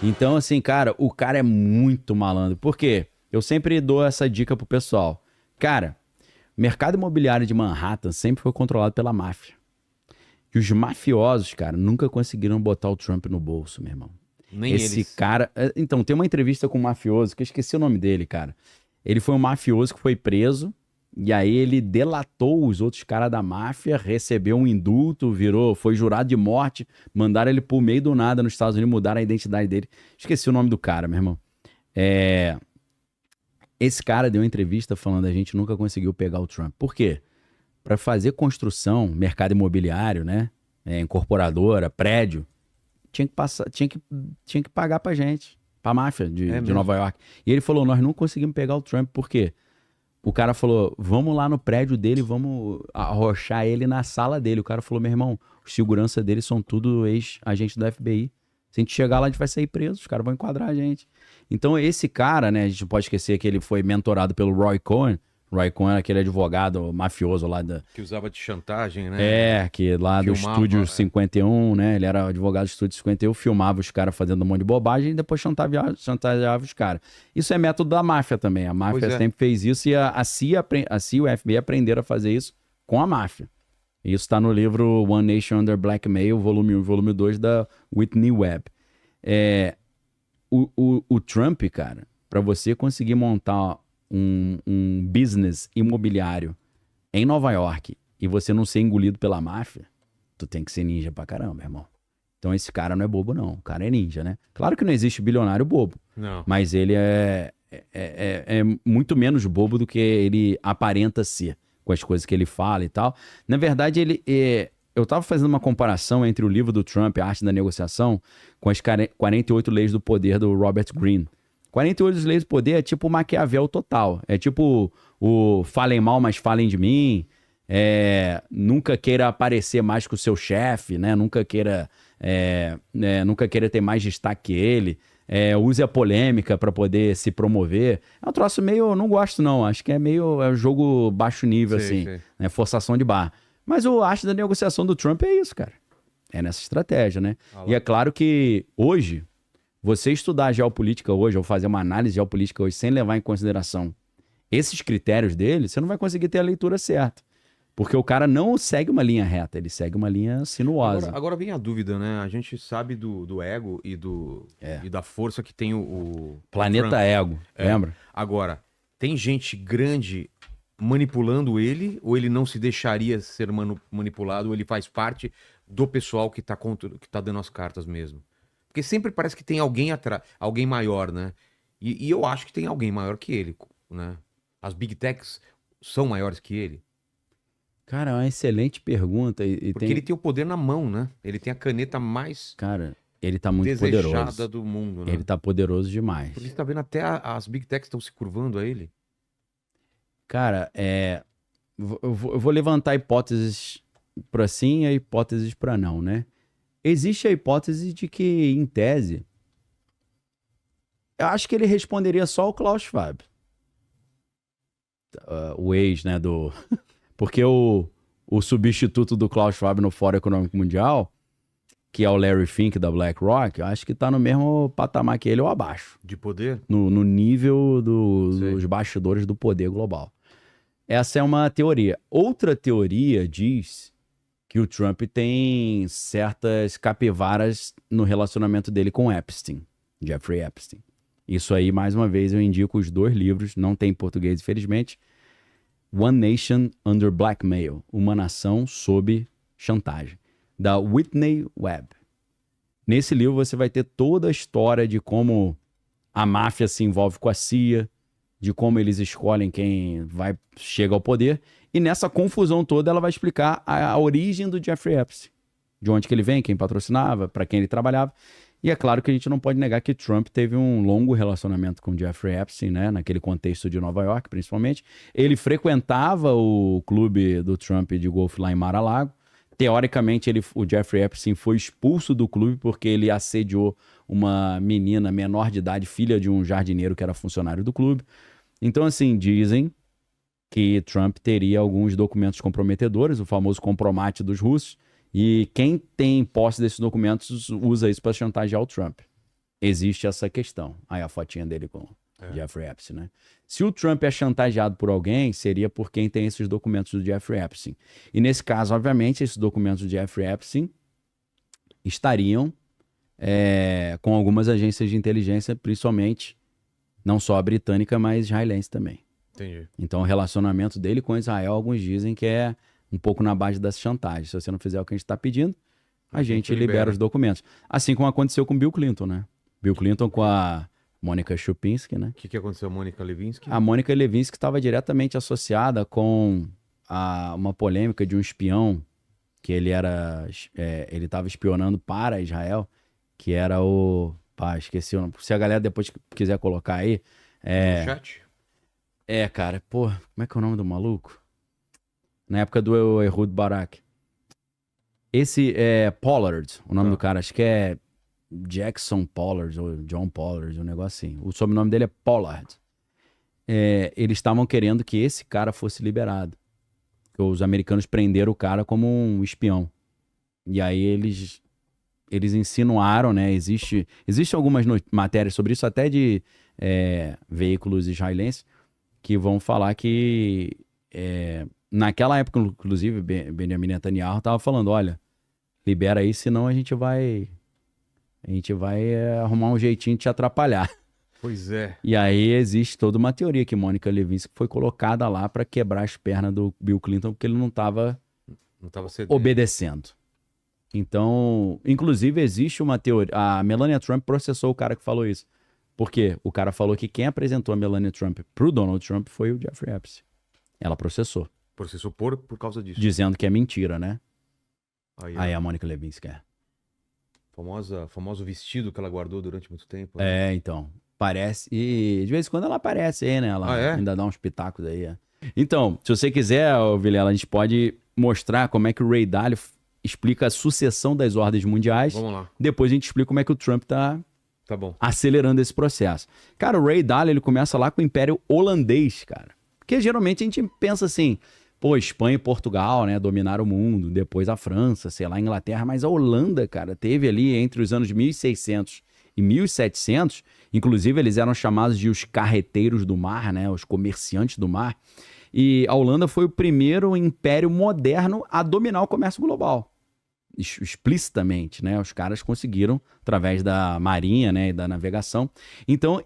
Então, assim, cara, o cara é muito malandro. Por quê? Eu sempre dou essa dica pro pessoal. Cara, o mercado imobiliário de Manhattan sempre foi controlado pela máfia. E os mafiosos, cara, nunca conseguiram botar o Trump no bolso, meu irmão. Nem Esse eles. cara. Então, tem uma entrevista com um mafioso, que eu esqueci o nome dele, cara. Ele foi um mafioso que foi preso, e aí ele delatou os outros caras da máfia, recebeu um indulto, foi jurado de morte, mandaram ele pro meio do nada nos Estados Unidos, mudaram a identidade dele. Esqueci o nome do cara, meu irmão. É, esse cara deu uma entrevista falando a gente nunca conseguiu pegar o Trump. Por quê? Para fazer construção, mercado imobiliário, né? Incorporadora, prédio, tinha que passar, tinha que pagar pra gente, pra máfia É de mesmo. Nova York. E ele falou: nós não conseguimos pegar o Trump, por quê? O cara falou: vamos lá no prédio dele, vamos arrochar ele na sala dele. O cara falou: meu irmão, os segurança dele são tudo ex-agente do FBI. Se a gente chegar lá, a gente vai sair preso, os caras vão enquadrar a gente. Então, esse cara, né, a gente não pode esquecer que ele foi mentorado pelo Roy Cohn. Roy Cohn é aquele advogado mafioso lá da, Que usava de chantagem, né? que lá do Estúdio Filmava. 51, né? Ele era advogado do Estúdio 51, filmava os caras fazendo um monte de bobagem e depois chantageava os caras. Isso é método da máfia também. A Pois máfia é. sempre fez isso e a CIA e o FBI aprenderam a fazer isso com a máfia. Isso está no livro One Nation Under Blackmail, volume 1 e volume 2 da Whitney Webb. É, o Trump, cara, para você conseguir montar um business imobiliário em Nova York e você não ser engolido pela máfia, tu tem que ser ninja pra caramba, irmão. Então esse cara não é bobo, não. O cara é ninja, né? Claro que não existe bilionário bobo, Não. mas ele é muito menos bobo do que ele aparenta ser, com as coisas que ele fala e tal. Na verdade, eu tava fazendo uma comparação entre o livro do Trump, A Arte da Negociação, com as 48 Leis do Poder do Robert Greene. 48 Leis do Poder é tipo o Maquiavel total. É tipo o falem mal, mas falem de mim. Nunca queira aparecer mais que o seu chefe, né? Nunca queira ter mais destaque que ele. Use a polêmica para poder se promover. É um troço meio, eu não gosto não. Acho que é um jogo baixo nível, Sei, assim, sei. né? Forçação de barra. Mas o arte da negociação do Trump é isso, cara. É nessa estratégia, né? Ah E lá. é claro que hoje, você estudar geopolítica hoje, ou fazer uma análise geopolítica hoje, sem levar em consideração esses critérios dele, você não vai conseguir ter a leitura certa. Porque o cara não segue uma linha reta, ele segue uma linha Agora, sinuosa. agora vem a dúvida, né? A gente sabe do ego e da força que tem o Planeta Trump. Ego, lembra? Agora, tem gente grande manipulando ele, ou ele não se deixaria ser manipulado, ou ele faz parte do pessoal que tá dando as cartas mesmo? Porque sempre parece que tem alguém atrás, alguém maior, né? E eu acho que tem alguém maior que ele, né? As Big Techs são maiores que ele. Cara, é uma excelente pergunta. E Porque ele tem o poder na mão, né? Ele tem a caneta mais Cara, ele tá muito desejada poderoso. do mundo, Ele né? tá poderoso demais. Porque você tá vendo até as Big Techs estão se curvando a ele. Cara, eu vou levantar hipóteses para sim e hipóteses para não, né? Existe a hipótese de que, em tese, eu acho que ele responderia só o Klaus Schwab, o ex, né, do... Porque o substituto do Klaus Schwab no Fórum Econômico Mundial, que é o Larry Fink da BlackRock, eu acho que tá no mesmo patamar que ele ou abaixo, De poder? no nível Sei. dos bastidores do poder global. Essa é uma teoria. Outra teoria diz que o Trump tem certas capivaras no relacionamento dele com Epstein, Jeffrey Epstein. Isso aí, mais uma vez, eu indico os 2 livros, não tem em português, infelizmente. One Nation Under Blackmail, Uma Nação Sob Chantagem, da Whitney Webb. Nesse livro você vai ter toda a história de como a máfia se envolve com a CIA, de como eles escolhem quem chega ao poder, e nessa confusão toda ela vai explicar a origem do Jeffrey Epstein, de onde que ele vem, quem patrocinava, para quem ele trabalhava. E é claro que a gente não pode negar que Trump teve um longo relacionamento com Jeffrey Epstein, né? Naquele contexto de Nova York, principalmente. Ele frequentava o clube do Trump de golfe lá em Mar-a-Lago. Teoricamente, o Jeffrey Epstein foi expulso do clube porque ele assediou uma menina menor de idade, filha de um jardineiro que era funcionário do clube. Então, assim, dizem que Trump teria alguns documentos comprometedores, o famoso compromate dos russos, e quem tem posse desses documentos usa isso para chantagear o Trump. existe essa questão. Aí a fotinha dele com Jeffrey Epstein, né? Se o Trump é chantageado por alguém, seria por quem tem esses documentos do Jeffrey Epstein. E nesse caso, obviamente, esses documentos do Jeffrey Epstein estariam com algumas agências de inteligência, principalmente, não só a britânica, mas israelense também. Entendi. Então, o relacionamento dele com Israel, alguns dizem que é um pouco na base das chantagens. Se você não fizer o que a gente está pedindo, a gente libera os documentos. Assim como aconteceu com Bill Clinton, né? Bill Clinton com a Mônica Lewinsky, né? O que aconteceu com a Mônica Lewinsky? A Mônica Lewinsky estava diretamente associada com uma polêmica de um espião que ele estava espionando para Israel, que era o... Pá, esqueci o nome. Se a galera depois quiser colocar aí... No chat? Cara, pô, como é que é o nome do maluco? Na época do Ehud Barak. Esse é Pollard, o nome do cara, acho que é Jackson Pollard ou John Pollard, um negócio assim. O sobrenome dele é Pollard. Eles estavam querendo que esse cara fosse liberado. Os americanos prenderam o cara como um espião. E aí eles insinuaram, né? Existem algumas matérias sobre isso, até de veículos israelenses, que vão falar que naquela época, inclusive, Benjamin Netanyahu estava falando, olha, libera aí, senão a gente vai arrumar um jeitinho de te atrapalhar. Pois é. E aí existe toda uma teoria que Mônica Lewinsky foi colocada lá para quebrar as pernas do Bill Clinton porque ele não estava obedecendo. Então, inclusive existe uma teoria, a Melania Trump processou o cara que falou isso. Por quê? O cara falou que quem apresentou a Melania Trump pro Donald Trump foi o Jeffrey Epstein. Ela processou. Processou por causa disso. Dizendo que é mentira, né? Aí a Mônica Lewinsky famoso vestido que ela guardou durante muito tempo. Né? Então. Parece. E de vez em quando ela aparece aí, né? Ela ainda dá uns pitacos aí. Então, se você quiser, Vilela, a gente pode mostrar como é que o Ray Dalio explica a sucessão das ordens mundiais. Vamos lá. Depois a gente explica como é que o Trump tá bom. acelerando esse processo. Cara, o Ray Dalio, ele começa lá com o Império Holandês, cara. Porque geralmente a gente pensa assim, pô, Espanha e Portugal, né, dominaram o mundo, depois a França, sei lá, a Inglaterra, mas a Holanda, cara, teve ali entre os anos 1600 e 1700, inclusive eles eram chamados de os carreteiros do mar, né, os comerciantes do mar, e a Holanda foi o primeiro império moderno a dominar o comércio global. Explicitamente, né? Os caras conseguiram através da marinha, né, e da navegação. Então,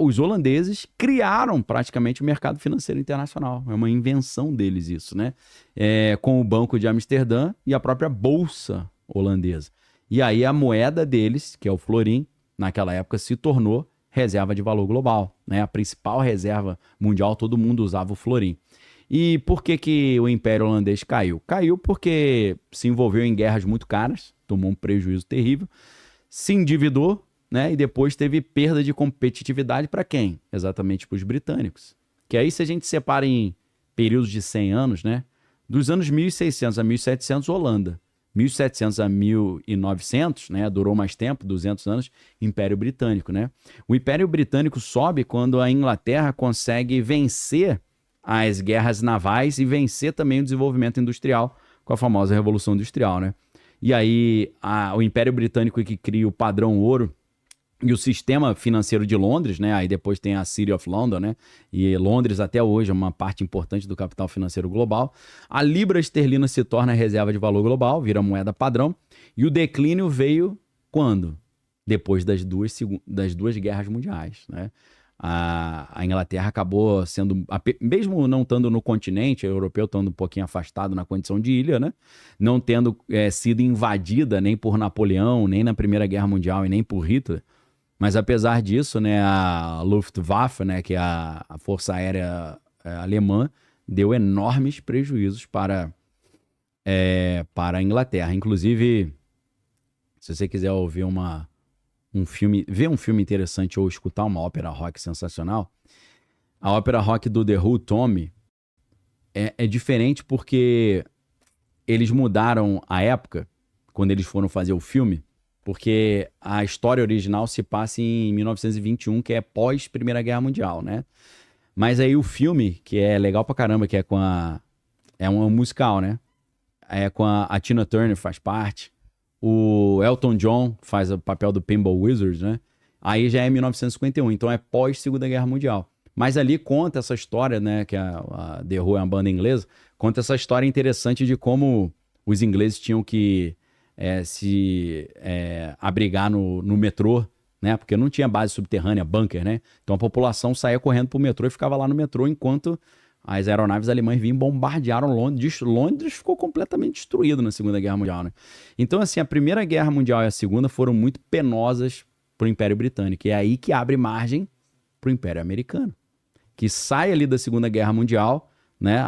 os holandeses criaram praticamente o mercado financeiro internacional. É uma invenção deles isso, né? Com o Banco de Amsterdã e a própria bolsa holandesa. E aí a moeda deles, que é o florim, naquela época se tornou reserva de valor global, né? A principal reserva mundial, todo mundo usava o florim. E por que o Império Holandês caiu? Caiu porque se envolveu em guerras muito caras, tomou um prejuízo terrível, se endividou, né? E depois teve perda de competitividade para quem? Exatamente para os britânicos. Que aí, se a gente separa em períodos de 100 anos, né? Dos anos 1600 a 1700, Holanda. 1700 a 1900, né? Durou mais tempo, 200 anos, Império Britânico, né? O Império Britânico sobe quando a Inglaterra consegue vencer as guerras navais e vencer também o desenvolvimento industrial com a famosa Revolução Industrial, né? E aí o Império Britânico que cria o padrão ouro e o sistema financeiro de Londres, né? Aí depois tem a City of London, né? E Londres até hoje é uma parte importante do capital financeiro global. A libra esterlina se torna a reserva de valor global, vira moeda padrão. E o declínio veio quando? Depois das duas guerras mundiais, né? A Inglaterra acabou sendo, mesmo não estando no continente, o europeu estando um pouquinho afastado na condição de ilha, né? Não tendo sido invadida nem por Napoleão, nem na Primeira Guerra Mundial e nem por Hitler. Mas apesar disso, né, a Luftwaffe, né, que é a Força Aérea Alemã, deu enormes prejuízos para a Inglaterra. Inclusive, se você quiser ouvir ver um filme interessante ou escutar uma ópera rock sensacional, a ópera rock do The Who, Tommy, é diferente porque eles mudaram a época, quando eles foram fazer o filme, porque a história original se passa em 1921, que é pós Primeira Guerra Mundial, né? Mas aí o filme, que é legal pra caramba, que é um musical, né? É com a Tina Turner faz parte, o Elton John faz o papel do Pinball Wizard, né? Aí já é 1951, então é pós-Segunda Guerra Mundial. Mas ali conta essa história, né, que a The Who é uma banda inglesa, conta essa história interessante de como os ingleses tinham que se abrigar no metrô, né, porque não tinha base subterrânea, bunker, né, então a população saía correndo pro metrô e ficava lá no metrô enquanto as aeronaves alemãs vinham e bombardearam Londres. Londres ficou completamente destruído na Segunda Guerra Mundial, né. Então, assim, a Primeira Guerra Mundial e a Segunda foram muito penosas pro Império Britânico, e é aí que abre margem pro Império Americano, que sai ali da Segunda Guerra Mundial, né,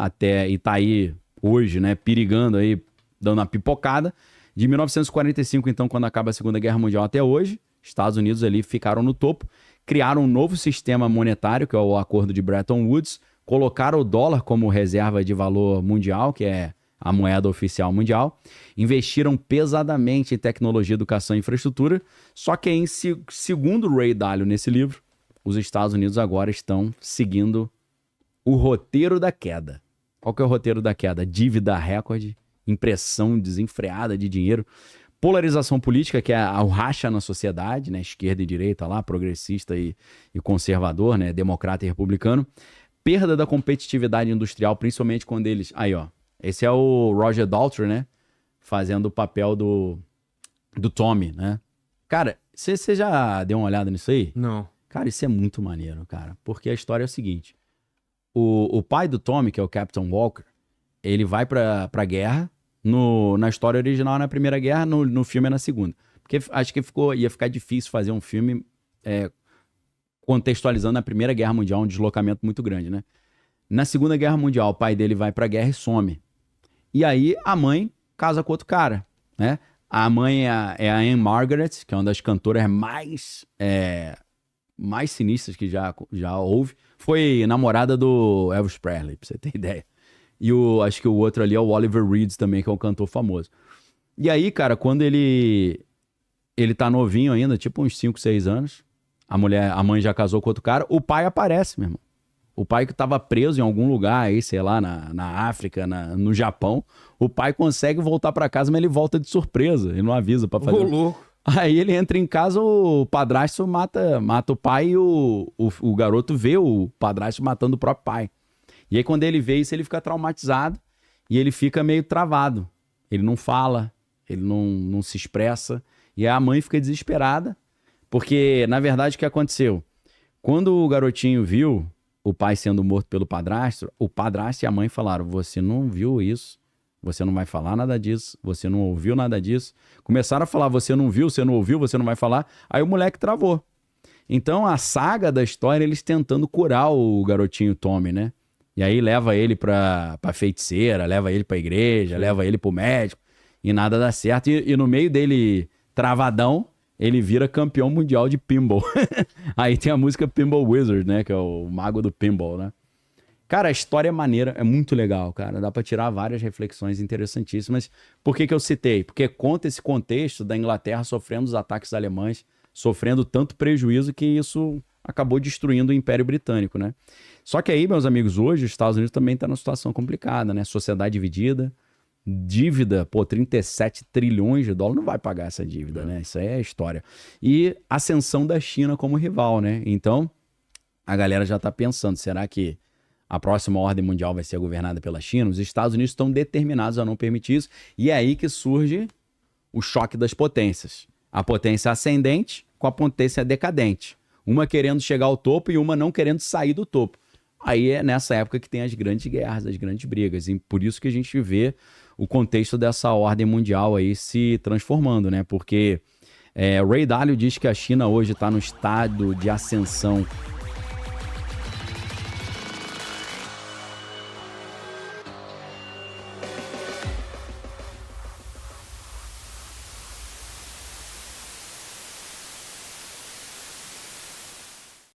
e tá aí hoje, né, perigando aí, dando uma pipocada. De 1945, então, quando acaba a Segunda Guerra Mundial até hoje, Estados Unidos ali ficaram no topo, criaram um novo sistema monetário, que é o Acordo de Bretton Woods, colocaram o dólar como reserva de valor mundial, que é a moeda oficial mundial, investiram pesadamente em tecnologia, educação e infraestrutura, só que em segundo Ray Dalio nesse livro, os Estados Unidos agora estão seguindo o roteiro da queda. Qual que é o roteiro da queda? Dívida recorde, impressão desenfreada de dinheiro, polarização política, que é o racha na sociedade, né? Esquerda e direita lá, progressista e conservador, né? Democrata e republicano, perda da competitividade industrial, principalmente quando eles... Aí, ó, esse é o Roger Daltrey, né? Fazendo o papel do Tommy, né? Cara, você já deu uma olhada nisso aí? Não. Cara, isso é muito maneiro, cara. Porque a história é o seguinte. O pai do Tommy, que é o Captain Walker, ele vai pra guerra. Na história original, na Primeira Guerra, no filme é na Segunda. Porque acho que ia ficar difícil fazer um filme contextualizando a Primeira Guerra Mundial, um deslocamento muito grande, né? Na Segunda Guerra Mundial, o pai dele vai pra guerra e some. E aí, a mãe casa com outro cara, né? A mãe é a Anne Margaret, que é uma das cantoras mais sinistras que já houve. Foi namorada do Elvis Presley, pra você ter ideia. E acho que o outro ali é o Oliver Reed também, que é um cantor famoso. E aí, cara, quando ele tá novinho ainda, tipo uns 5, 6 anos, a mãe já casou com outro cara, o pai aparece, meu irmão. O pai que tava preso em algum lugar aí, sei lá, na África, no Japão, o pai consegue voltar pra casa, mas ele volta de surpresa, ele não avisa pra fazer. Louco. Aí ele entra em casa, o padrasto mata o pai e o garoto vê o padrasto matando o próprio pai. E aí quando ele vê isso, ele fica traumatizado e ele fica meio travado. Ele não fala, ele não se expressa. E a mãe fica desesperada, porque na verdade o que aconteceu? Quando o garotinho viu o pai sendo morto pelo padrasto, o padrasto e a mãe falaram: você não viu isso, você não vai falar nada disso, você não ouviu nada disso. Começaram a falar: você não viu, você não ouviu, você não vai falar. Aí o moleque travou. Então a saga da história, eles tentando curar o garotinho Tommy, né? E aí leva ele pra feiticeira, leva ele pra igreja, leva ele pro médico, e nada dá certo. E no meio dele travadão, ele vira campeão mundial de pinball. Aí tem a música Pinball Wizard, né? Que é o mago do pinball, né? Cara, a história é maneira, é muito legal, cara. Dá pra tirar várias reflexões interessantíssimas. Por que eu citei? Porque conta esse contexto da Inglaterra sofrendo os ataques alemães, sofrendo tanto prejuízo que isso acabou destruindo o Império Britânico, né? Só que aí, meus amigos, hoje os Estados Unidos também tá numa situação complicada, né? Sociedade dividida, dívida, 37 trilhões de dólares, não vai pagar essa dívida, né? Isso aí é história. E ascensão da China como rival, né? Então, a galera já tá pensando, será que a próxima ordem mundial vai ser governada pela China? Os Estados Unidos estão determinados a não permitir isso, e é aí que surge o choque das potências. A potência ascendente com a potência decadente. Uma querendo chegar ao topo e uma não querendo sair do topo. Aí é nessa época que tem as grandes guerras, as grandes brigas. E por isso que a gente vê o contexto dessa ordem mundial aí se transformando, né? Porque Ray Dalio diz que a China hoje está no estado de ascensão